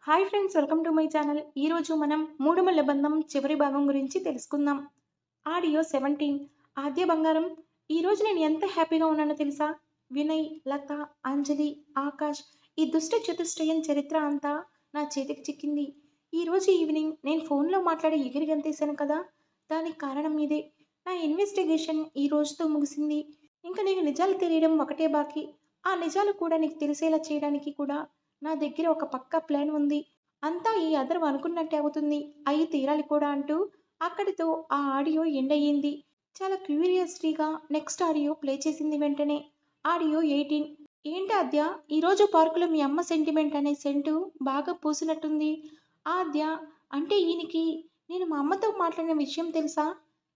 Hi friends, welcome to my channel. ఈరోజు మనం మూడుమల్ల బంధం చివరి భాగం గురించి తెలుసుకుందాం. ఆడియో 17. ఆద్య బంగారం, ఈరోజు నేను ఎంత హ్యాపీగా ఉన్నానో తెలుసా? వినయ్, లత, అంజలి, ఆకాష్, ఈ దుష్ట చతుష్టయం చరిత్ర అంతా నా చేతికి చిక్కింది. ఈరోజు ఈవినింగ్ నేను ఫోన్లో మాట్లాడి ఎగిరి గంతేశాను కదా, దానికి కారణం ఇదే. నా ఇన్వెస్టిగేషన్ ఈ రోజుతో ముగిసింది. ఇంకా నీకు నిజాలు తెలియడం ఒకటే బాకీ. ఆ నిజాలు కూడా నీకు తెలిసేలా చేయడానికి కూడా నా దగ్గర ఒక పక్కా ప్లాన్ ఉంది. అంతా ఈ అదర్వ్ అనుకున్నట్టే అవుతుంది. అయి తీరాలి కూడా అంటూ అక్కడితో ఆ ఆడియో ఎండ్ అయ్యింది. చాలా క్యూరియాసిటీగా నెక్స్ట్ ఆడియో ప్లే చేసింది వెంటనే. ఆడియో 18. ఏంటి ఆద్య, ఈరోజు పార్కులో మీ అమ్మ సెంటిమెంట్ అనే సెంటు బాగా పూసినట్టుంది. ఆద్య, అంటే ఈయనకి నేను మా అమ్మతో మాట్లాడిన విషయం తెలుసా?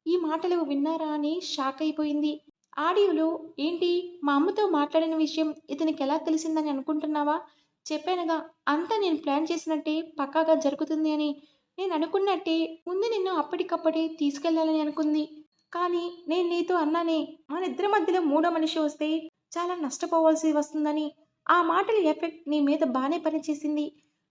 ఈ మాటలు విన్నారా అని షాక్ అయిపోయింది. ఆడియోలో ఏంటి, మా అమ్మతో మాట్లాడిన విషయం ఇతనికి ఎలా తెలిసిందని అనుకుంటున్నావా? చెప్పానుగా, అంతా నేను ప్లాన్ చేసినట్టే పక్కాగా జరుగుతుంది అని. నేను అనుకున్నట్టే ముందు నిన్ను అప్పటికప్పుడే తీసుకెళ్లాలని అనుకుంది. కానీ నేను నీతో అన్నానే, మనిద్దరి మధ్యలో మూడో మనిషి వస్తే చాలా నష్టపోవాల్సి వస్తుందని. ఆ మాటల ఎఫెక్ట్ నీ మీద బానే పనిచేసింది.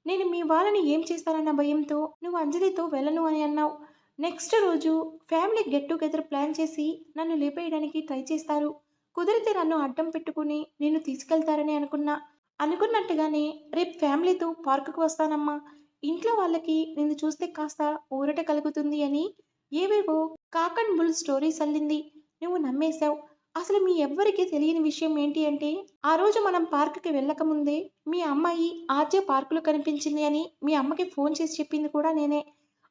నేను మీ వాళ్ళని ఏం చేస్తానన్న భయంతో నువ్వు అంజలితో వెళ్ళను అని అన్నావు. నెక్స్ట్ రోజు ఫ్యామిలీ గెట్ టుగెదర్ ప్లాన్ చేసి నన్ను లేపేయడానికి ట్రై చేస్తారు. కుదిరితే నన్ను అడ్డం పెట్టుకుని నిన్ను తీసుకెళ్తారని అనుకున్నా. అనుకున్నట్టుగానే రేపు ఫ్యామిలీతో పార్కుకు వస్తానమ్మా. ఇంట్లో వాళ్ళకి నిన్ను చూస్తే కాస్త ఊరట కలుగుతుంది అని ఏవేవో కాక్ అండ్ బుల్ స్టోరీస్ అల్లింది. నువ్వు నమ్మేశావు. అసలు మీ ఎవ్వరికీ తెలియని విషయం ఏంటి అంటే, ఆ రోజు మనం పార్కుకి వెళ్ళకముందే మీ అమ్మాయి ఆర్జే పార్కులో కనిపించింది అని మీ అమ్మకి ఫోన్ చేసి చెప్పింది కూడా నేనే.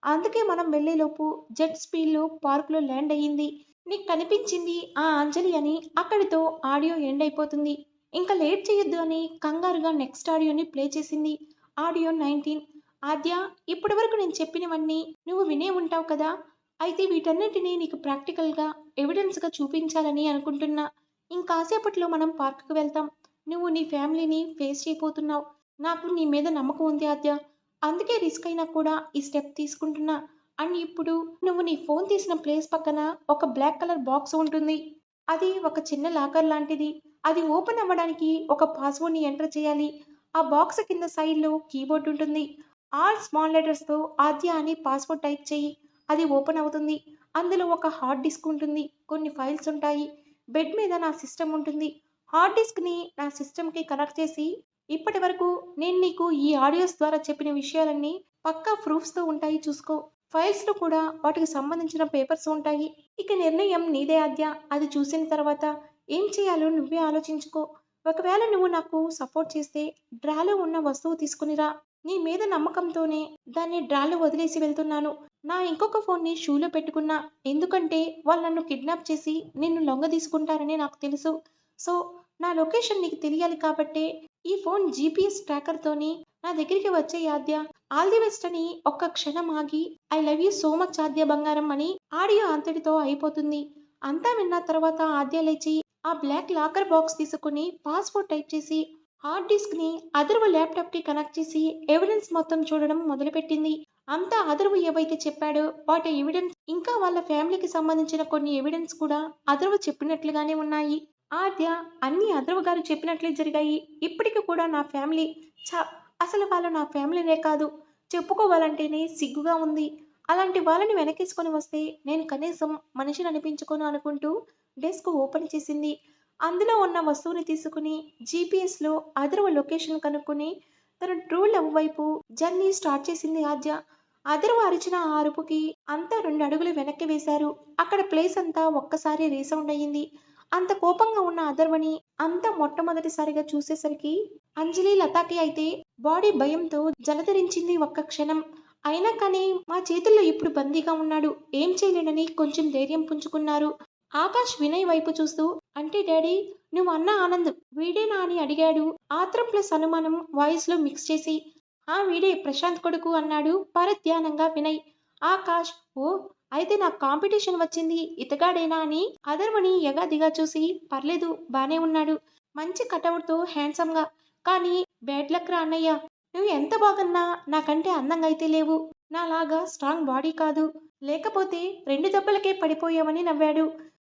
అందుకే మనం వెళ్ళేలోపు జెట్ స్పీడ్లో పార్కులో ల్యాండ్ అయ్యింది. నీకు కనిపించింది ఆ అంజలి అని అక్కడితో ఆడియో ఎండ్ అయిపోతుంది. ఇంకా లేట్ చేయొద్దు అని కంగారుగా నెక్స్ట్ ఆడియోని ప్లే చేసింది. ఆడియో 19. ఆద్య, ఇప్పటి వరకు నేను చెప్పినవన్నీ నువ్వు వినే ఉంటావు కదా. అయితే వీటన్నిటినీ నీకు ప్రాక్టికల్గా ఎవిడెన్స్గా చూపించాలని అనుకుంటున్నా. ఇంకాసేపట్లో మనం పార్కుకు వెళ్తాం. నువ్వు నీ ఫ్యామిలీని ఫేస్ చేయబోతున్నావు. నాకు నీ మీద నమ్మకం ఉంది ఆద్య. అందుకే రిస్క్ అయినా కూడా ఈ స్టెప్ తీసుకుంటున్నా. అండ్ ఇప్పుడు నువ్వు నీ ఫోన్ తీసిన ప్లేస్ పక్కన ఒక బ్లాక్ కలర్ బాక్స్ ఉంటుంది. అది ఒక చిన్న లాకర్ లాంటిది. అది ఓపెన్ అవ్వడానికి ఒక పాస్వర్డ్ని ఎంటర్ చేయాలి. ఆ బాక్స్ కింద సైడ్లో కీబోర్డ్ ఉంటుంది. ఆల్ స్మాల్ లెటర్స్తో ఆద్య అని పాస్వర్డ్ టైప్ చేయి. అది ఓపెన్ అవుతుంది. అందులో ఒక హార్డ్ డిస్క్ ఉంటుంది. కొన్ని ఫైల్స్ ఉంటాయి. బెడ్ మీద నా సిస్టమ్ ఉంటుంది. హార్డ్ డిస్క్ని నా సిస్టమ్కి కనెక్ట్ చేసి, ఇప్పటి వరకు నేను నీకు ఈ ఆడియోస్ ద్వారా చెప్పిన విషయాలన్నీ పక్కా ప్రూఫ్స్తో ఉంటాయి చూసుకో. ఫైల్స్లో కూడా వాటికి సంబంధించిన పేపర్స్ ఉంటాయి. ఇక నిర్ణయం నీదే ఆద్య. అది చూసిన తర్వాత ఏం చేయాలో నువ్వే ఆలోచించుకో. ఒకవేళ నువ్వు నాకు సపోర్ట్ చేస్తే డ్రాలో ఉన్న వస్తువు తీసుకునిరా. నీ మీద నమ్మకంతోనే దాన్ని డ్రాలో వదిలేసి వెళ్తున్నాను. నా ఇంకొక ఫోన్ని షూలో పెట్టుకున్నా. ఎందుకంటే వాళ్ళు నన్ను కిడ్నాప్ చేసి నిన్ను లొంగ తీసుకుంటారని నాకు తెలుసు. సో నా లొకేషన్ నీకు తెలియాలి కాబట్టే ఈ ఫోన్ జీపీఎస్ ట్రాకర్తోని నా దగ్గరికి వచ్చే ఆద్య. ఆల్ ది బెస్ట్ అని ఒక్క క్షణం ఆగి, I love you so much Aadya బంగారం అని ఆడియో అంతటితో అయిపోతుంది. అంతా విన్న తర్వాత ఆద్య లేచి ఆ బ్లాక్ లాకర్ బాక్స్ తీసుకుని పాస్వర్డ్ టైప్ చేసి హార్డ్ డిస్క్ ని అదర్వు ల్యాప్టాప్ కి కనెక్ట్ చేసి ఎవిడెన్స్ మొత్తం చూడడం మొదలుపెట్టింది. అంతా అదర్వు ఏవైతే చెప్పాడో వాటి ఎవిడెన్స్, ఇంకా వాళ్ళ ఫ్యామిలీకి సంబంధించిన కొన్ని ఎవిడెన్స్ కూడా అదర్వు చెప్పినట్లుగానే ఉన్నాయి. ఆద్య, అన్ని అదర్వు గారు చెప్పినట్లే జరిగాయి. ఇప్పటికి కూడా నా ఫ్యామిలీ, ఛ, అసలు వాళ్ళు నా ఫ్యామిలీనే కాదు. చెప్పుకోవాలంటేనే సిగ్గుగా ఉంది. అలాంటి వాళ్ళని వెనకేసుకొని వస్తే నేను కనీసం మనిషిని అనిపించుకోను అనుకుంటూ డెస్క్ ఓపెన్ చేసింది. అందులో ఉన్న వస్తువుని తీసుకుని జీపీఎస్లో అథర్వ లొకేషన్ కనుక్కొని తన ట్రూ లవ్ వైపు జర్నీ స్టార్ట్ చేసింది ఆద్య. అథర్వ అరిచిన ఆ అరుపుకి అంతా 2 అడుగులు వెనక్కి వేశారు. అక్కడ ప్లేస్ అంతా ఒక్కసారి రీసౌండ్ అయ్యింది. అంత కోపంగా ఉన్న అథర్వని అంతా మొట్టమొదటిసారిగా చూసేసరికి అంజలి, లతాకి అయితే బాడీ భయంతో జలధరించింది ఒక్క క్షణం. అయినా కానీ మా చేతుల్లో ఇప్పుడు బందీగా ఉన్నాడు, ఏం చేయలేనని కొంచెం ధైర్యం పుంజుకున్నారు. ఆకాష్ వినయ్ వైపు చూస్తూ, అంటే డాడీ, నువ్వు అన్న ఆనంద్ వీడేనా అని అడిగాడు. ఆత్రం ప్లస్ అనుమానం వాయిస్ లో మిక్స్ చేసి. ఆ వీడే, ప్రశాంత్ కొడుకు అన్నాడు పరధ్యానంగా వినయ్. ఆకాష్, ఓ, అయితే నాకు కాంపిటీషన్ వచ్చింది ఇతగాడేనా అని అధర్వని ఎగాదిగా చూసి, పర్లేదు బానే ఉన్నాడు, మంచి కటౌట్తో హ్యాండ్సమ్ గా, కానీ బ్యాడ్ లక్ రా అన్నయ్య. నువ్వు ఎంత బాగన్నా నాకంటే అందంగా అయితే లేవు. నాలాగా స్ట్రాంగ్ బాడీ కాదు. లేకపోతే 2 దెబ్బలకే పడిపోయావని నవ్వాడు.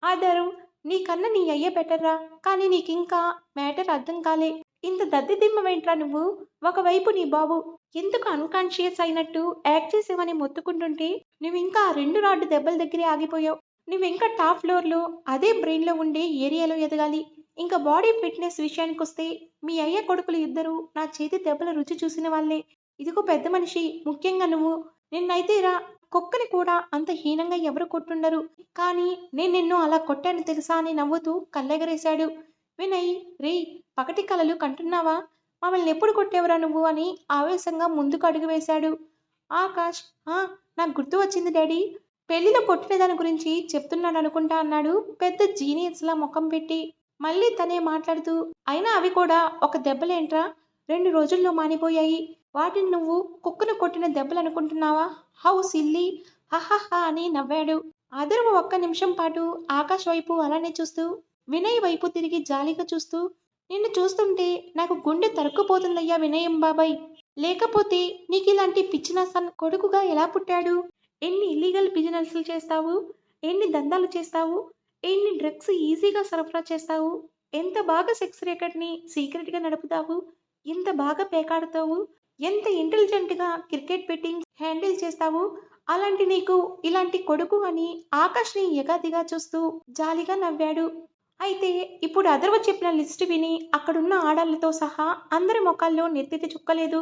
ఆధారు, నీకన్నా నీ అయ్య బెటర్రా. కానీ నీకింకా మ్యాటర్ అర్థం కాలే. ఇంత దద్దెదిమ్మవేంట్రా నువ్వు? ఒకవైపు నీ బాబు ఎందుకు అన్‌కాన్షియస్ అయినట్టు యాక్ట్ చేసావని మొత్తుకుంటుంటే, నువ్వింకా ఆ 2 రాడ్ దెబ్బల దగ్గరే ఆగిపోయావు. నువ్వింకా టాప్ ఫ్లోర్‌లో అదే బ్రెయిన్‌లో ఉండే ఏరియాలో ఎదగాలి. ఇంక బాడీ ఫిట్‌నెస్ విషయానికొస్తే, మీ అయ్య కొడుకులు ఇద్దరూ నా చేతి దెబ్బల రుచి చూసిన వాళ్ళే. ఇదిగో పెద్ద మనిషి, ముఖ్యంగా నువ్వు. నిన్నైతేరా కుక్కని కూడా అంత హీనంగా ఎవరు కొట్టుండరు. కానీ నేను నిన్ను అలా కొట్టాను తెలుసా అని నవ్వుతూ కళ్ళెగరేశాడు. వినయ్, రేయ్, పగటి కలలు కంటున్నావా? మమ్మల్నెప్పుడు కొట్టావురా నువ్వు అని ఆవేశంగా ముందుకు అడుగు వేశాడు. ఆకాష్, ఆ, నాకు గుర్తు వచ్చింది డాడీ. పెళ్లిలో కొట్టిన దాని గురించి చెప్తున్నాడనుకుంటా అన్నాడు పెద్ద జీనియస్‌లా మొఖం పెట్టి. మళ్ళీ తనే మాట్లాడుతూ, అయినా అవి కూడా ఒక దెబ్బలేంట్రా? 2 రోజుల్లో మానిపోయాయి. వాటిని నువ్వు కుక్కను కొట్టిన దెబ్బలనుకుంటున్నావా? How silly! హహహ అని నవ్వాడు. అథర్వ ఒక్క నిమిషం పాటు ఆకాష్ వైపు అలానే చూస్తూ, వినయ్ వైపు తిరిగి జాలిగా చూస్తూ, నిన్ను చూస్తుంటే నాకు గుండె తరుక్కుపోతుందయ్యా వినయం బాబాయ్. లేకపోతే నీకిలాంటి పిచ్చినాసన్ కొడుకుగా ఎలా పుట్టాడు? ఎన్ని ఇల్లీగల్ బిజినెస్‌లు చేస్తావు? ఎన్ని దందాలు చేస్తావు? ఎన్ని డ్రగ్స్ ఈజీగా సరఫరా చేస్తావు? ఎంత బాగా సెక్స్ రేకెట్‌ని సీక్రెట్‌గా నడుపుతావు? ఎంత బాగా పేకాడుతావు? ఎంత ఇంటెలిజెంట్‌గా క్రికెట్ బెట్టింగ్ హ్యాండిల్ చేస్తావు? అలాంటి నీకు ఇలాంటి కొడుకు అని ఆకాష్‌ని ఎగాదిగా చూస్తూ జాలిగా నవ్వాడు. అయితే ఇప్పుడు అథర్వ చెప్పిన లిస్ట్ విని అక్కడున్న ఆడాళ్ళతో సహా అందరి మొఖాల్లో నెత్తిటి చుక్కలేదు.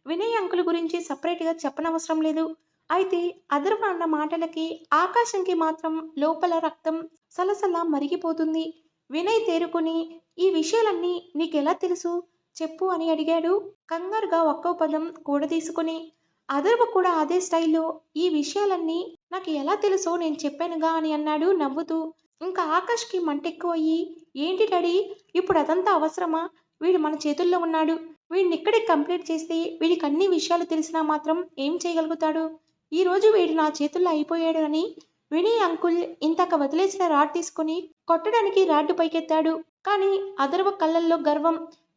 వినయ్ అంకుల్ గురించి సెపరేట్‌గా చెప్పనవసరం లేదు. అయితే అథర్వ అన్న మాటలకి ఆకాశంకి మాత్రం లోపల రక్తం సలసల మరిగిపోతుంది. వినయ్ తేరుకొని, ఈ విషయాలన్నీ నీకెలా తెలుసు? చెప్పు అని అడిగాడు కంగారుగా ఒక్కో పదం కూడదీసుకొని. అథర్వ కూడా అదే స్టైల్‌లో ఈ విషయాలన్నీ నాకు ఎలా తెలుసో నేను చెప్పానుగా అని అన్నాడు నవ్వుతూ. ఇంకా ఆకాష్‌కి మంటెక్కువయ్యి, ఏంటి డాడీ ఇప్పుడు అదంతా అవసరమా? వీడు మన చేతుల్లో ఉన్నాడు. వీడినిక్కడే కంప్లీట్ చేస్తే వీడికన్ని విషయాలు తెలిసినా మాత్రం ఏం చేయగలుగుతాడు? ఈరోజు వీడు నా చేతుల్లో అయిపోయాడు అని వినయ్ అంకుల్ ఇందాక వదిలేసిన రాడ్ తీసుకొని కొట్టడానికి రాడ్ పైకెత్తాడు. కానీ అథర్వ కళ్ళల్లో గర్వం,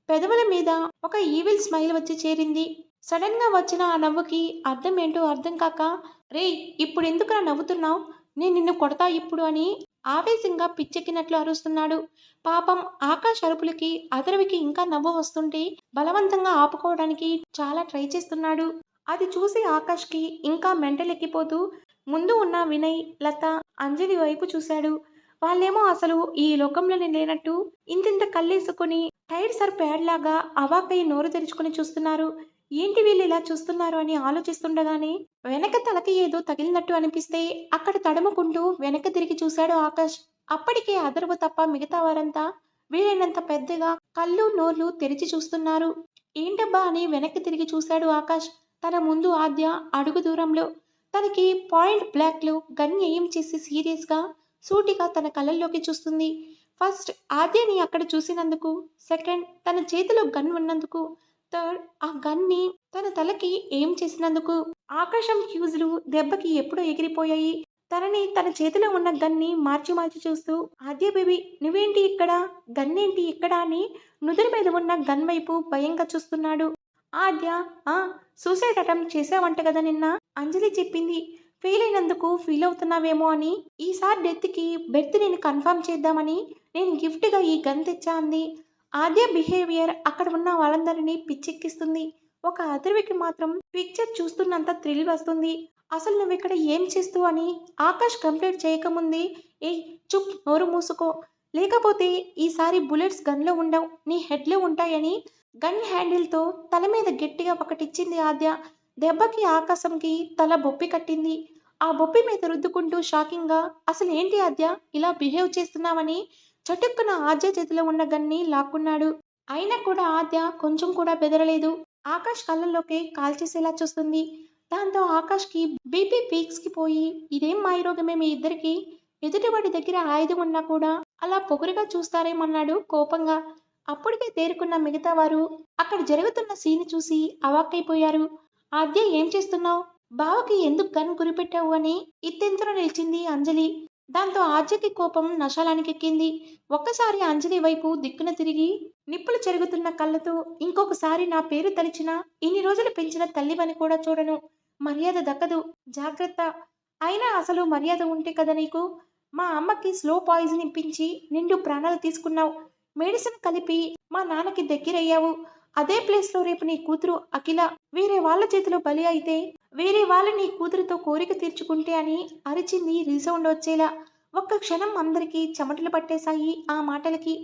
పెదవుల మీద ఒక ఈవిల్ స్మైల్ వచ్చి చేరింది. సడన్‌గా వచ్చిన ఆ నవ్వుకి అర్థం ఏంటో అర్థం కాక, రేయ్, ఇప్పుడెందుకురా నవ్వుతున్నావ్? నేను నిన్ను కొడతా ఇప్పుడు అని ఆవేశంగా పిచ్చెక్కినట్లు అరుస్తున్నాడు. పాపం ఆకాష్ అరుపులకి అథర్వకి ఇంకా నవ్వు వస్తుంటే బలవంతంగా ఆపుకోవడానికి చాలా ట్రై చేస్తున్నాడు. అది చూసి ఆకాష్‌కి ఇంకా మెంటలెక్కిపోతూ ముందు ఉన్న వినయ్, లత, అంజలి వైపు చూశాడు. వాళ్ళేమో అసలు ఈ లోకంలోనే లేనట్టు ఇంతింత కళ్ళేసుకొని టైర్ సర్ ప్యాడ్‌లాగా అవాక్కయి నోరు తెరుచుకొని చూస్తున్నారు. ఏంటి వీళ్ళిలా చూస్తున్నారు అని ఆలోచిస్తుండగానే వెనక తలకి ఏదో తగిలినట్టు అనిపిస్తే అక్కడ తడుముకుంటూ వెనక్కి తిరిగి చూశాడు ఆకాష్. అప్పటికే అథర్వ తప్ప మిగతా వారంతా వీలైనంత పెద్దగా కళ్ళు, నోర్లు తెరిచి చూస్తున్నారు. ఏంటబ్బా అని వెనక్కి తిరిగి చూశాడు ఆకాష్. తన ముందు ఆద్య అడుగు దూరంలో. తనకి పాయింట్ బ్లాక్‌లో గన్ ఎయిమ్ చేసి సీరియస్‌గా, సూటిగా తన కళ్ళల్లోకి చూస్తుంది. ఫస్ట్ ఆద్యని అక్కడ చూసినందుకు, సెకండ్ తన చేతిలో గన్ ఉన్నందుకు, థర్డ్ ఆ గన్‌ని తన తలకి ఎయిమ్ చేసినందుకు. ఆకాశం ఫ్యూజులు దెబ్బకి ఎప్పుడో ఎగిరిపోయాయి. తన చేతిలో ఉన్న గన్ని మార్చి మార్చి చూస్తూ, ఆద్య బేబీ, నువ్వేంటి ఇక్కడ? గన్నేంటి ఇక్కడ అని నుదురు మీద ఉన్న గన్ వైపు భయంగా చూస్తున్నాడు. ఆద్య, ఆ, సూసైడ్ అటెంప్ట్ చేసావంట కదా నిన్న? అంజలి చెప్పింది. ఫెయిల్ అయినందుకు ఫీల్ అవుతున్నావేమో అని. ఈసారి డెత్‌కి బెర్త్ నేను కన్ఫర్మ్ చేద్దామని నేను గిఫ్ట్‌గా ఈ గన్ తెచ్చా అంది. ఆద్య బిహేవియర్ అక్కడ ఉన్న వాళ్ళందరినీ పిచ్చెక్కిస్తుంది. ఒక అథర్వకి మాత్రం పిక్చర్ చూస్తున్నంత థ్రిల్ వస్తుంది. అసలు నువ్విక్కడ ఏం చేస్తూ అని ఆకాష్ కంప్లీట్ చేయకముందే, ఏయ్, చుప్, నోరు మూసుకో. లేకపోతే ఈసారి బుల్లెట్స్ గన్‌లో ఉండవు. నీ హెడ్‌లో ఉంటాయని గన్ హ్యాండిల్‌తో తల మీద గట్టిగా ఒకటిచ్చింది ఆద్య. దెబ్బకి ఆకాశంకి తల బొప్పి కట్టింది. ఆ బొప్పి మీద రుద్దుకుంటూ షాకింగ్‌గా, అసలేంటి ఆద్య ఇలా బిహేవ్ చేస్తున్నావని చటుక్కున ఆద్య చేతిలో ఉన్న గన్ని లాక్కున్నాడు. అయినా కూడా ఆద్య కొంచెం కూడా బెదరలేదు. ఆకాష్ కళ్ళల్లోకి కాల్చేసేలా చూస్తుంది. దాంతో ఆకాష్‌కి బీపీ పీక్స్‌కి పోయి, ఇదేం మాయరోగమే మీ ఇద్దరికీ? ఎదుటివాడి దగ్గర ఆయుధం ఉన్నా కూడా అలా పొగరుగా చూస్తారేమన్నాడు కోపంగా. అప్పటికే తేరుకున్న మిగతా వారు అక్కడ జరుగుతున్న సీన్ చూసి అవాక్కైపోయారు. ఆద్య, ఏం చేస్తున్నావ్? బావకి ఎందుకు గన్ గురిపెట్టావు అని ఇత్తెంతలో నిలిచింది అంజలి. దాంతో ఆద్యకి కోపం నశాలానికెక్కింది. ఒక్కసారి అంజలి వైపు దిక్కున తిరిగి నిప్పులు చెరుగుతున్న కళ్ళతో, ఇంకొకసారి నా పేరు తలిచినా ఇన్ని రోజులు పెంచిన తల్లివని కూడా చూడను. మర్యాద దక్కదు. జాగ్రత్త. అయినా అసలు మర్యాద ఉంటే కదా నీకు? మా అమ్మకి స్లో పాయిజన్ ఇప్పించి నిండు ప్రాణాలు తీసుకున్నావు. మెడిసిన్ కలిపి మా నాన్నకి దగ్గరయ్యావు. అదే ప్లేస్‌లో రేపు నీ కూతురు అఖిల వేరే వాళ్ళ చేతిలో బలి అయితే, వేరే వాళ్ళు నీ కూతురితో కోరిక తీర్చుకుంటే అని అరిచింది రీసౌండ్ వచ్చేలా. ఒక్క క్షణం అందరికీ చెమటలు పట్టేశాయి ఆ మాటలకి.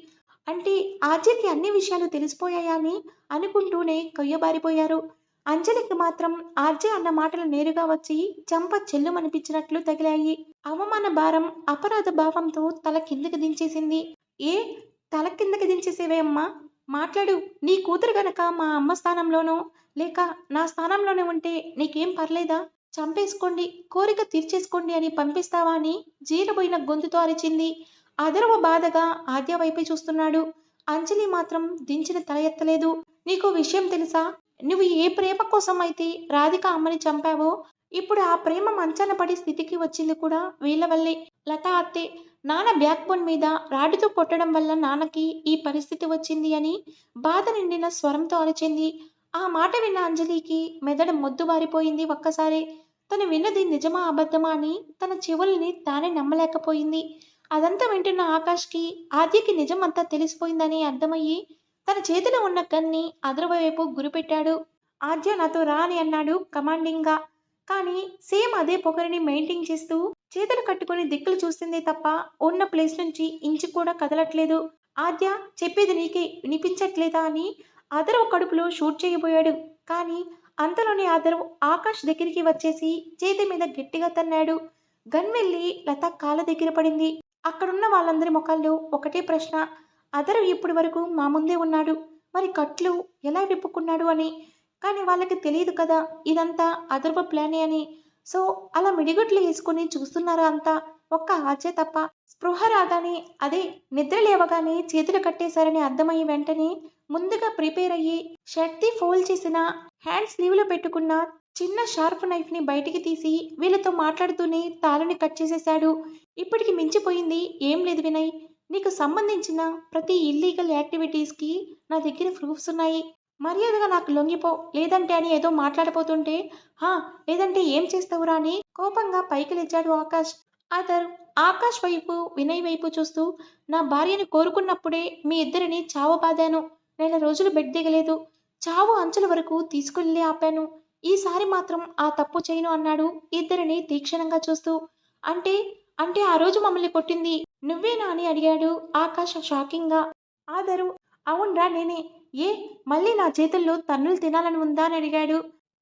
అంటే ఆద్యకి అన్ని విషయాలు తెలిసిపోయాయా అని అనుకుంటూనే కొయ్యబారిపోయారు. అంజలికి మాత్రం ఆర్జే అన్న మాటలు నేరుగా వచ్చి చెంప చెల్లుమనిపించినట్లు తగిలాయి. అవమాన భారం, అపరాధ భావంతో తల కిందకి దించేసింది. ఏ తల కిందకి దించేసేవే అమ్మా? మాట్లాడు. నీ కూతురు గనక మా అమ్మ స్థానంలోనో, లేక నా స్థానంలోనే ఉంటే నీకేం పర్లేదా? చంపేసుకోండి, కోరిక తీర్చేసుకోండి అని పంపిస్తావా అని జీరబోయిన గొంతుతో అరిచింది. అధర్వ బాధగా ఆద్య వైపే చూస్తున్నాడు. అంజలి మాత్రం దించిన తల ఎత్తలేదు. నీకో విషయం తెలుసా? నువ్వు ఏ ప్రేమ కోసం అయితే రాధిక అమ్మని చంపావో, ఇప్పుడు ఆ ప్రేమ మంచాన పడే స్థితికి వచ్చింది కూడా వీళ్ళ వల్లే. లత అత్తే నాన్న బ్యాక్ బోన్ మీద రాడ్డుతో కొట్టడం వల్ల నాన్నకి ఈ పరిస్థితి వచ్చింది అని బాధ నిండిన స్వరంతో అరిచింది. ఆ మాట విన్న అంజలికి మెదడు మొద్దుబారిపోయింది ఒక్కసారి. తను విన్నది నిజమా అబద్ధమా అని తన చెవుల్ని తానే నమ్మలేకపోయింది. అదంతా వింటున్న ఆకాష్కి ఆద్యకి నిజం అంతా తెలిసిపోయిందని అర్థమయ్యి తన చేతిలో ఉన్న గన్ని అదర్వ వైపు గురిపెట్టాడు. ఆద్య నాతో రా అని అన్నాడు కమాండింగ్గా. కానీ సేమ్ అదే పొగరిని మెయింటైన్ చేస్తూ చేతులు కట్టుకుని దిక్కులు చూస్తుందే తప్ప ఉన్న ప్లేస్ నుంచి ఇంచు కూడా కదలట్లేదు. ఆద్య చెప్పేది నీకే వినిపించట్లేదా అని అదర్వ కడుపులో షూట్ చేయబోయాడు. కానీ అంతలోనే అదర్వ్ ఆకాష్ దగ్గరికి వచ్చేసి చేతి మీద గట్టిగా తన్నాడు. గన్ వెళ్ళి లత కాళ్ళ దగ్గర పడింది. అక్కడున్న వాళ్ళందరి ముఖాల్లో ఒకటే ప్రశ్న. అదర్వ్ ఇప్పటి వరకు మా ముందే ఉన్నాడు. మరి కట్లు ఎలా విప్పుకున్నాడు అని. కానీ వాళ్ళకి తెలియదు కదా ఇదంతా అదర్వ ప్లానే అని. సో అలా మిడిగుట్లు వేసుకుని చూస్తున్నారు అంతా. ఒక్క ఆచే తప్ప. స్పృహ రాగానే అదే నిద్ర లేవగానే చేతులు కట్టేశారని అర్థమయ్యి వెంటనే ముందుగా ప్రిపేర్ అయ్యి షర్ట్‌ని ఫోల్డ్ చేసిన హ్యాండ్ స్లీవ్‌లో పెట్టుకున్న చిన్న షార్ప్ నైఫ్‌ని బయటికి తీసి వీళ్ళతో మాట్లాడుతూనే తాళుని కట్ చేసేశాడు. ఇప్పటికి మించిపోయింది ఏం లేదు వినయ్. నీకు సంబంధించిన ప్రతి ఇల్లీగల్ యాక్టివిటీస్‌కి నా దగ్గర ప్రూఫ్స్ ఉన్నాయి. మర్యాదగా నాకు లొంగిపో. లేదంటే అని ఏదో మాట్లాడబోతుంటే, హా! లేదంటే ఏం చేస్తావురా అని కోపంగా పైకి లేచాడు ఆకాష్. అతను ఆకాష్ వైపు, వినయ్ వైపు చూస్తూ నా భార్యని కోరుకున్నప్పుడే మీ ఇద్దరిని చావబాదాను. నెల రోజులు బెడ్ దిగలేదు. చావు అంచుల వరకు తీసుకెళ్ళి ఆపాను. ఈసారి మాత్రం ఆ తప్పు చేయను అన్నాడు ఇద్దరిని తీక్షణంగా చూస్తూ. అంటే అంటే ఆ రోజు మమ్మల్ని కొట్టింది నువ్వేనా అని అడిగాడు ఆకాష్ షాకింగ్గా. ఆదరు అవునరా నేనే. ఏ మళ్ళీ నా చేతుల్లో తన్నులు తినాలని ఉందా అని అడిగాడు.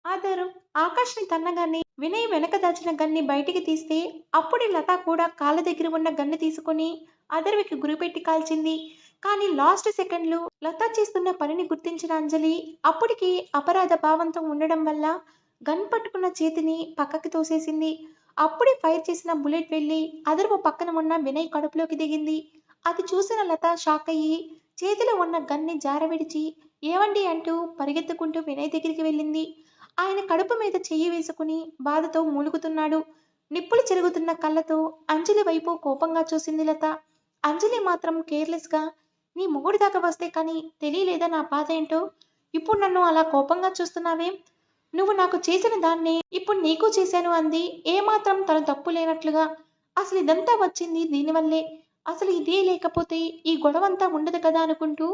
ఆదరు ఆకాష్ని తన్నగానే వినయ్ వెనక దాచిన గన్ని బయటికి తీస్తే అప్పుడే లత కూడా కాళ్ళ దగ్గర ఉన్న గన్ను తీసుకుని అదర్వికి గురిపెట్టి కాల్చింది. కానీ లాస్ట్ సెకండ్లో లత చేస్తున్న పనిని గుర్తించిన అంజలి అప్పటికి అపరాధ భావంతో ఉండడం వల్ల గన్ పట్టుకున్న చేతిని పక్కకి తోసేసింది. అప్పుడే ఫైర్ చేసిన బుల్లెట్ వెళ్ళి అదర్వ పక్కన ఉన్న వినయ్ కడుపులోకి దిగింది. అది చూసిన లత షాక్ అయ్యి చేతిలో ఉన్న గన్ని జారవిడిచి ఏవండి అంటూ పరిగెత్తుకుంటూ వినయ్ దగ్గరికి వెళ్ళింది. ఆయన కడుపు మీద చెయ్యి వేసుకుని బాధతో మూలుగుతున్నాడు. నిప్పులు చెరుగుతున్న కళ్ళతో అంజలి వైపు కోపంగా చూసింది లత. అంజలి మాత్రం కేర్లెస్గా నీ మొగుడు దాకా వస్తే కానీ తెలియలేదా నా బాధ ఏంటో? ఇప్పుడు నన్ను అలా కోపంగా చూస్తున్నావేం? నువ్వు నాకు చేసిన దాన్నే ఇప్పుడు నీకు చేశాను అంది ఏమాత్రం తను తప్పు లేనట్లుగా. అసలు ఇదంతా వచ్చింది దీనివల్లే. అసలు ఇదే లేకపోతే ఈ గొడవంతా ఉండదు కదా అనుకుంటూ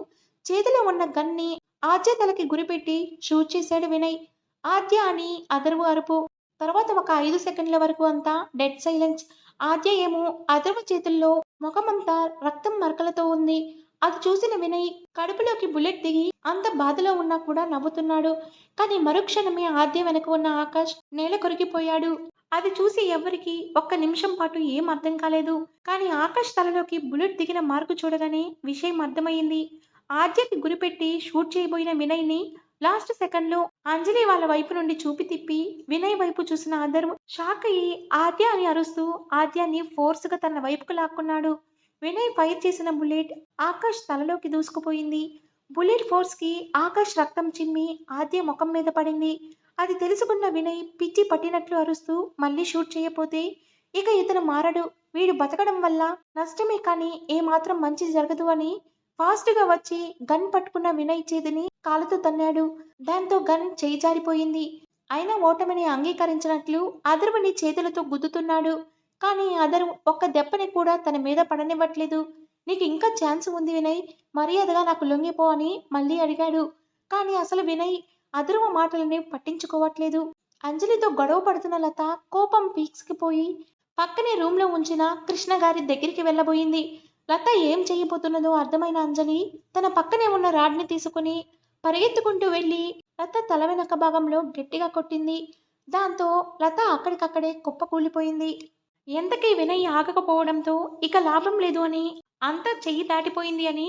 చేతిలో ఉన్న గన్ని ఆద్య తలకి గురిపెట్టి షూట్ చేశాడు వినయ్. ఆద్య అని అదర్వు అరుపు. తర్వాత ఒక 5 సెకండ్ల వరకు అంతా డెడ్ సైలెన్స్. ఆద్య ఏమో అదర్వ చేతుల్లో ముఖమంతా రక్తం మరకలతో ఉంది. అది చూసిన వినయ్ కడుపులోకి బుల్లెట్ దిగి అంత బాధలో ఉన్నా కూడా నవ్వుతున్నాడు. కానీ మరుక్షణమే ఆద్య వెనక ఉన్న ఆకాష్ నేల కొరికిపోయాడు. అది చూసి ఎవ్వరికి ఒక్క నిమిషం పాటు ఏం అర్థం కాలేదు. కానీ ఆకాష్ తలలోకి బుల్లెట్ దిగిన మార్కు చూడగానే విషయం అర్థమైంది. ఆద్యకి గురిపెట్టి షూట్ చేయబోయిన వినయ్ని లాస్ట్ సెకండ్లో అంజలి వాళ్ళ వైపు నుండి చూపి తిప్పి వినయ్ వైపు చూసిన అదర్ షాక్ అయ్యి ఆద్య అని అరుస్తూ ఆద్యాని ఫోర్స్గా తన వైపుకు లాక్కున్నాడు. వినయ్ ఫైర్ చేసిన బుల్లెట్ ఆకాష్ తలలోకి దూసుకుపోయింది. బుల్లెట్ ఫోర్స్కి ఆకాష్ రక్తం చిమ్మి ఆద్య ముఖం మీద పడింది. అది తెలుసుకున్న వినయ్ పిచ్చి పట్టినట్లు అరుస్తూ మళ్ళీ షూట్ చేయపోతే ఇక ఇతను మారడు. వీడు బతకడం వల్ల నష్టమే కానీ ఏమాత్రం మంచి జరగదు అని ఫాస్ట్‌గా వచ్చి గన్ పట్టుకున్న వినయ్ చేతిని కాలుతో తన్నాడు. దాంతో గన్ చేయి జారిపోయింది. అయినా ఓటమిని అంగీకరించినట్లు అదర్వని చేతులతో గుద్దుతున్నాడు. కానీ అదర్ ఒక్క దెబ్బని కూడా తన మీద పడనివ్వట్లేదు. నీకు ఇంకా ఛాన్స్ ఉంది వినయ్, మర్యాదగా నాకు లొంగిపో అని మళ్ళీ అడిగాడు. కానీ అసలు వినయ్ అధర్వ మాటలని పట్టించుకోవట్లేదు. అంజలితో గొడవ పడుతున్న లత కోపం పీక్స్కి పోయి పక్కనే రూమ్లో ఉంచిన కృష్ణ గారి దగ్గరికి వెళ్ళబోయింది. లత ఏం చేయబోతున్నదో అర్థమైన అంజలి తన పక్కనే ఉన్న రాడ్ని తీసుకుని పరిగెత్తుకుంటూ వెళ్ళి లత తల వెనక భాగంలో గట్టిగా కొట్టింది. దాంతో లత అక్కడికక్కడే కుప్పకూలిపోయింది. ఎంతకీ వినయ్ ఆగకపోవడంతో ఇక లాభం లేదు అని, అంతా చెయ్యి దాటిపోయింది అని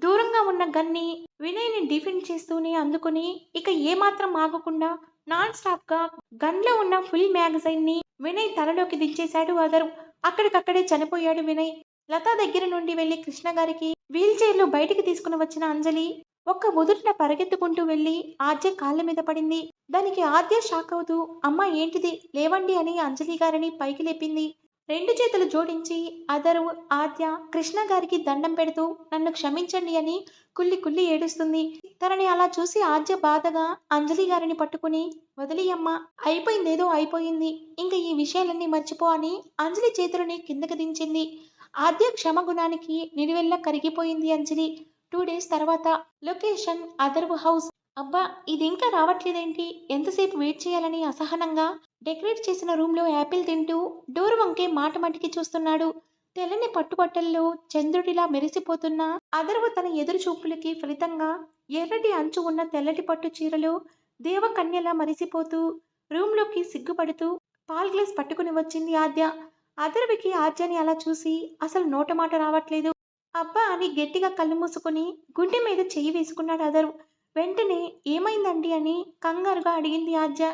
దూరంగా ఉన్న గన్ని వినయ్ని డిఫెండ్ చేస్తూనే అందుకుని ఇక ఏమాత్రం ఆగకుండా నాన్ స్టాప్ గా గన్లో ఉన్న ఫుల్ మ్యాగజైన్ ని వినయ్ తలలోకి దించేశాడు అదరు. అక్కడికక్కడే చనిపోయాడు వినయ్. లతా దగ్గర నుండి వెళ్లి కృష్ణ గారికి వీల్ చైర్లో బయటికి తీసుకుని వచ్చిన అంజలి ఒక్క ఉదుటిన పరిగెత్తుకుంటూ వెళ్లి ఆద్య కాళ్ళ మీద పడింది. దానికి ఆద్య షాక్ అవుతూ అమ్మా ఏంటిది, లేవండి అని అంజలి గారిని పైకి లేపింది. రెండు చేతులు జోడించి అదరు ఆద్య కృష్ణ గారికి దండం పెడుతూ నన్ను క్షమించండి అని కుల్లి కుల్లి ఏడుస్తుంది. తనని అలా చూసి ఆద్య బాధగా అంజలి గారిని పట్టుకుని వదిలియమ్మ, అయిపోయిందేదో అయిపోయింది, ఇంకా ఈ విషయాలన్నీ మర్చిపో అని అంజలి చేతులని కిందకి దించింది. ఆద్య క్షమగుణానికి నిలువెల్లా కరిగిపోయింది అంజలి. 2 డేస్ తర్వాత లొకేషన్ అథర్వ్ హౌస్. అబ్బా ఇది ఇంకా రావట్లేదేంటి, ఎంతసేపు వెయిట్ చేయాలని అసహనంగా డెకరేట్ చేసిన రూమ్లో యాపిల్ తింటూ డోర్ వంకే మాట మట్టికి చూస్తున్నాడు. తెల్లని పట్టుబట్టల్లో చంద్రుడిలా మెరిసిపోతున్న అథర్వ్ తన ఎదురు చూపులకి ఫలితంగా ఎర్రటి అంచు ఉన్న తెల్లటి పట్టు చీరలో దేవకన్యలా మరిసిపోతూ రూమ్లోకి సిగ్గుపడుతూ పాల్ గ్లాస్ పట్టుకుని వచ్చింది ఆద్య. అథర్వకి ఆద్యని అలా చూసి అసలు నోటమాట రావట్లేదు. అబ్బా అని గట్టిగా కళ్ళు మూసుకుని గుండె మీద చెయ్యి వేసుకున్నాడు అథర్వ్. వెంటనే ఏమైందండి అని కంగారుగా అడిగింది ఆద్య.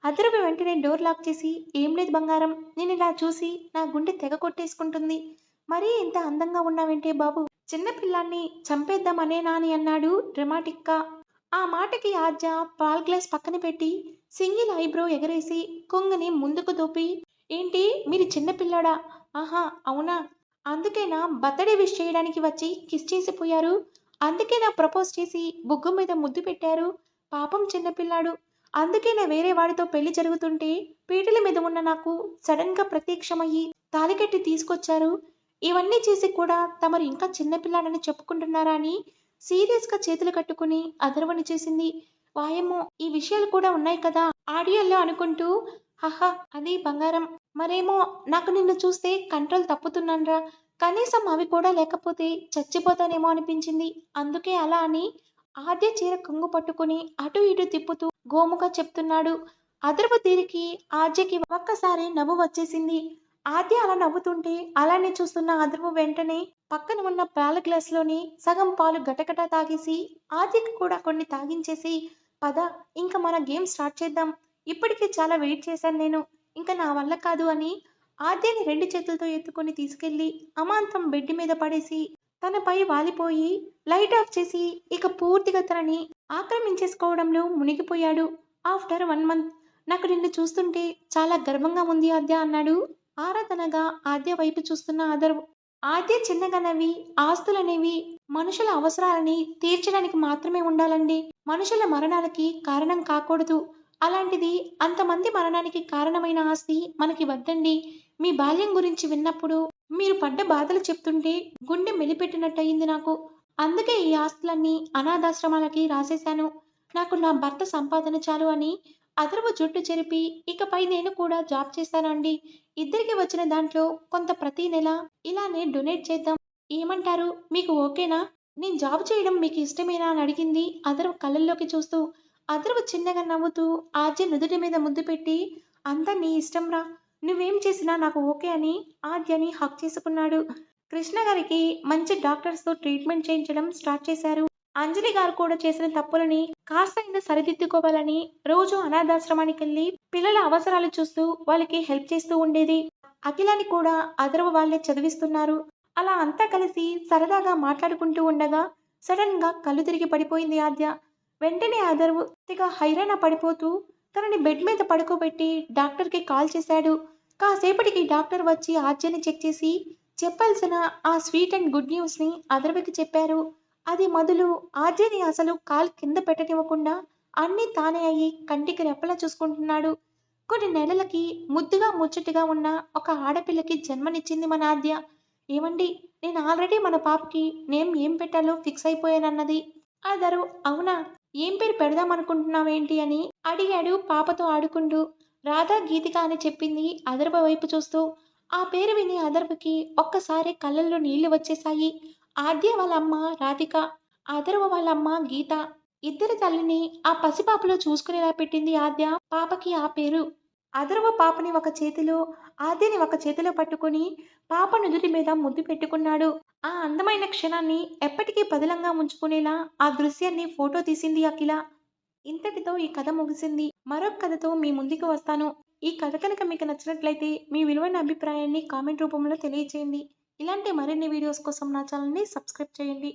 అథర్వ్ వెంటనే డోర్ లాక్ చేసి ఏం లేదు బంగారం, నేను ఇలా చూసి నా గుండె తెగ కొట్టేసుకుంటుంది. మరీ ఇంత అందంగా ఉన్నావంటే బాబు, చిన్నపిల్లాన్ని చంపేద్దామనేనా అని అన్నాడు డ్రమాటిక్గా. ఆ మాటకి ఆద్య పాల్ గ్లాస్ పక్కన పెట్టి సింగిల్ ఐబ్రో ఎగరేసి కొంగుని ముందుకు దూపి ఏంటి మీరు చిన్నపిల్లాడా, ఆహా అవునా, అందుకేనా బర్త్డే విష్ చేయడానికి వచ్చి కిస్ చేసిపోయారు, అందుకేనా ప్రపోజ్ చేసి బుగ్గ మీద ముద్దు పెట్టారు, పాపం చిన్నపిల్లాడు, అందుకేనా వేరే వాడితో పెళ్లి జరుగుతుంటే పీటల మీద ఉన్న నాకు సడన్ గా ప్రత్యక్షమయ్యి తాలికట్టి తీసుకొచ్చారు, ఇవన్నీ చేసి కూడా తమరు ఇంకా చిన్నపిల్లాడని చెప్పుకుంటున్నారా అని సీరియస్ గా చేతులు కట్టుకుని అదర్వని చేసింది. వాయమ్మో ఈ విషయాలు కూడా ఉన్నాయి కదా ఆడియోలో అనుకుంటూ హహ అది బంగారం, మరేమో నాకు నిన్ను చూస్తే కంట్రోల్ తప్పుతున్నాన్రా, కనీసం అవి కూడా లేకపోతే చచ్చిపోతానేమో అనిపించింది, అందుకే అలా అని ఆద్య చీర కొంగు పట్టుకుని అటు ఇటు తిప్పుతూ గోముగా చెప్తున్నాడు. అదర్వ తీరికి ఆద్యకి ఒక్కసారి నవ్వు వచ్చేసింది. ఆద్య అలా నవ్వుతుంటే అలానే చూస్తున్న అదర్వ వెంటనే పక్కన ఉన్న పాల గ్లాస్లోని సగం పాలు గటగట తాగేసి ఆద్యకి కూడా కొన్ని తాగించేసి పద ఇంకా మన గేమ్ స్టార్ట్ చేద్దాం, ఇప్పటికే చాలా వెయిట్ చేశాను నేను, ఇంకా నా వల్ల కాదు అని ఆద్యని రెండు చేతులతో ఎత్తుకొని తీసుకెళ్లి అమాంతం బెడ్ మీద పడేసి తనపై వాలిపోయి లైట్ ఆఫ్ చేసి ఇక పూర్తిగా తనని ఆక్రమించేసుకోవడంలో మునిగిపోయాడు. ఆఫ్టర్ 1 మంత్ నాకు నిన్ను చూస్తుంటే చాలా గర్వంగా ఉంది ఆద్య అన్నాడు ఆరాధనగా ఆద్య వైపు చూస్తున్న అదర్వ్. ఆద్య చిన్నగా నవ్వి ఆస్తులనేవి మనుషుల అవసరాలని తీర్చడానికి మాత్రమే ఉండాలండి, మనుషుల మరణాలకి కారణం కాకూడదు, అలాంటిది అంతమంది మరణానికి కారణమైన ఆస్తి మనకి వద్దండి, మీ బాల్యం గురించి విన్నప్పుడు మీరు పడ్డ బాధలు చెప్తుంటే గుండె మెలిపెట్టినట్టయింది నాకు, అందుకే ఈ ఆస్తులన్నీ అనాథాశ్రమాలకి రాసేశాను, నాకు నా భర్త సంపాదన చాలు అని అదర్వ జుట్టు చెరిపి ఇకపై నేను కూడా జాబ్ చేస్తాను అండి, ఇద్దరికి వచ్చిన దాంట్లో కొంత ప్రతి నెల ఇలానే డొనేట్ చేద్దాం, ఏమంటారు, మీకు ఓకేనా, నేను జాబ్ చేయడం మీకు ఇష్టమేనా అని అడిగింది అదర్వ కళ్ళల్లోకి చూస్తూ. అదర్వ చిన్నగా నవ్వుతూ ఆద్య నుదుటి మీద ముద్దు పెట్టి అంతా నీ ఇష్టంరా, నువ్వేం చేసినా నాకు ఓకే అని ఆద్యని హక్ చేసుకున్నాడు. కృష్ణ గారికి మంచి డాక్టర్స్తో ట్రీట్మెంట్ చేయించడం స్టార్ట్ చేశారు. అంజలి గారు కూడా చేసిన తప్పులని కాస్తైనా సరిదిద్దుకోవాలని రోజు అనాథాశ్రమానికి వెళ్ళి పిల్లల అవసరాలు చూస్తూ వాళ్ళకి హెల్ప్ చేస్తూ ఉండేది. అఖిలాని కూడా అదర్వ వాళ్ళే చదివిస్తున్నారు. అలా అంతా కలిసి సరదాగా మాట్లాడుకుంటూ ఉండగా సడన్ గా కళ్ళు తిరిగి పడిపోయింది ఆద్య. వెంటనే అదర్వ్ తెగ హైరాణ పడిపోతూ తనని బెడ్ మీద పడుకోబెట్టి డాక్టర్కి కాల్ చేశాడు. కాసేపటికి డాక్టర్ వచ్చి ఆద్యని చెక్ చేసి చెప్పాల్సిన ఆ స్వీట్ అండ్ గుడ్ న్యూస్ని అదర్వకి చెప్పారు. అది మొదలు ఆద్యని అసలు కాల్ కింద పెట్టనివ్వకుండా అన్నీ తానే అయ్యి కంటికి రెప్పలా చూసుకుంటున్నాడు. కొన్ని నెలలకి ముద్దుగా ముచ్చటగా ఉన్న ఒక ఆడపిల్లకి జన్మనిచ్చింది మన ఆద్య. ఏమండి, నేను ఆల్రెడీ మన పాపకి నేమ్ ఏం పెట్టాలో ఫిక్స్ అయిపోయానన్నది. అదరు అవునా? ఏం పేరు పెడదామనుకుంటున్నావేంటి అని అడిగాడు పాపతో ఆడుకుంటూ. రాధా గీతిక అని చెప్పింది అదర్వ వైపు చూస్తూ. ఆ పేరు విని అదర్వకి ఒక్కసారి కళ్ళల్లో నీళ్లు వచ్చేశాయి. ఆద్య వాళ్ళ అమ్మ రాధిక, అదర్వ వాళ్ళ అమ్మ గీత. ఇద్దరి తల్లిని ఆ పసిపాపలో చూసుకునేలా పెట్టింది ఆద్య పాపకి ఆ పేరు. అదర్వ పాపని ఒక చేతిలో, ఆద్యని ఒక చేతిలో పట్టుకుని పాప నుదుటి మీద ముద్దు పెట్టుకున్నాడు. ఆ అందమైన క్షణాన్ని ఎప్పటికీ పదిలంగా ఉంచుకునేలా ఆ దృశ్యాన్ని ఫోటో తీసింది అఖిల. ఇంతటితో ఈ కథ ముగిసింది. మరొక కథతో మీ ముందుకు వస్తాను. ఈ కథ కనుక మీకు నచ్చినట్లయితే మీ విలువైన అభిప్రాయాన్ని కామెంట్ రూపంలో తెలియచేయండి. ఇలాంటి మరిన్ని వీడియోస్ కోసం నా ఛానల్ని సబ్స్క్రైబ్ చేయండి.